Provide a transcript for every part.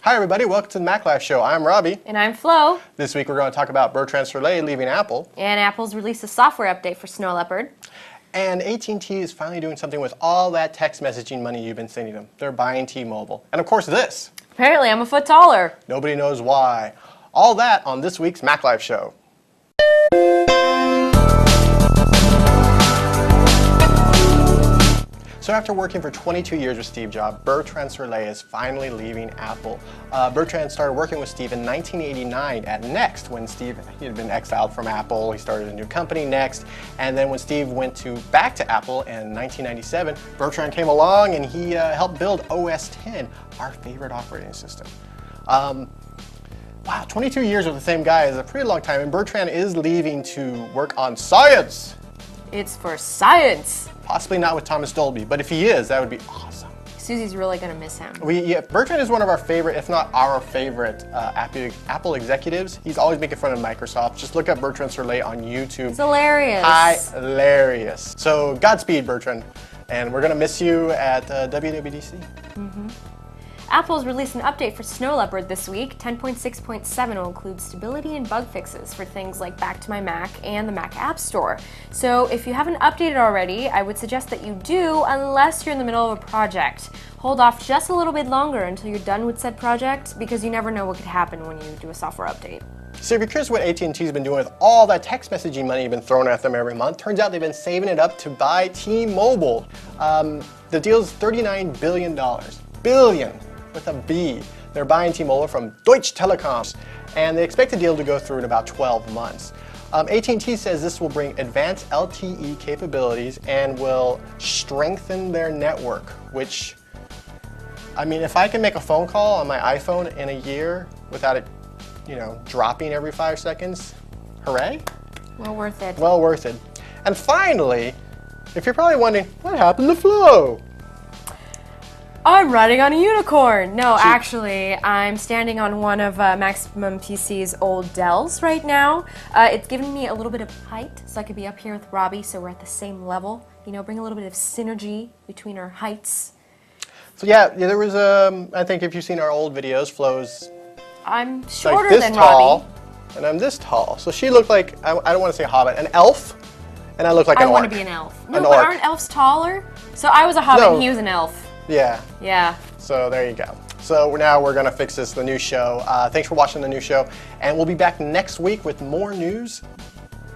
Hi everybody, welcome to the Mac Life Show. I'm Robbie. And I'm Flo. This week we're going to talk about Bertrand Serlet leaving Apple. And Apple's released a software update for Snow Leopard. And AT&T is finally doing something with all that text messaging money you've been sending them. They're buying T-Mobile. And of course this. Apparently I'm a foot taller. Nobody knows why. All that on this week's Mac Life Show. So after working for 22 years with Steve Jobs, Bertrand Serlet is finally leaving Apple. Bertrand started working with Steve in 1989 at Next when Steve had been exiled from Apple. He started a new company, Next, and then when Steve went back to Apple in 1997, Bertrand came along and he helped build OS X, our favorite operating system. Wow, 22 years with the same guy is a pretty long time, and Bertrand is leaving to work on science. It's for science. Possibly not with Thomas Dolby, but if he is, that would be awesome. Susie's really going to miss him. Bertrand is one of our favorite, if not our favorite, Apple executives. He's always making fun of Microsoft. Just look up Bertrand Serlet on YouTube. It's hilarious. Hilarious. So Godspeed, Bertrand. And we're going to miss you at WWDC. Mm-hmm. Apple's released an update for Snow Leopard this week. 10.6.7 will include stability and bug fixes for things like Back to My Mac and the Mac App Store. So if you haven't updated already, I would suggest that you do unless you're in the middle of a project. Hold off just a little bit longer until you're done with said project because you never know what could happen when you do a software update. So if you're curious what AT&T's been doing with all that text messaging money you've been throwing at them every month, turns out they've been saving it up to buy T-Mobile. The deal's $39 billion. Billion. With a B. They're buying T-Mobile from Deutsche Telekom, and they expect the deal to go through in about 12 months. AT&T says this will bring advanced LTE capabilities and will strengthen their network, which, I mean, if I can make a phone call on my iPhone in a year without it, dropping every 5 seconds, hooray? Well worth it. Well worth it. And finally, if you're probably wondering, what happened to Flo? I'm riding on a unicorn. No, actually, I'm standing on one of Maximum PC's old Dells right now. It's giving me a little bit of height, so I could be up here with Robbie, so we're at the same level. Bring a little bit of synergy between our heights. So yeah, there was I think if you've seen our old videos, Flo's I'm shorter like than tall, Robbie. And I'm this tall. So she looked like, I don't want to say hobbit, an elf, and I look like an orc. I want to be an elf. No, an but orc. aren't elves taller? So I was a hobbit and he was an elf. Yeah. Yeah. So there you go. So now we're going to fix this, the new show. Thanks for watching the new show. And we'll be back next week with more news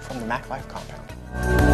from the Mac Life compound.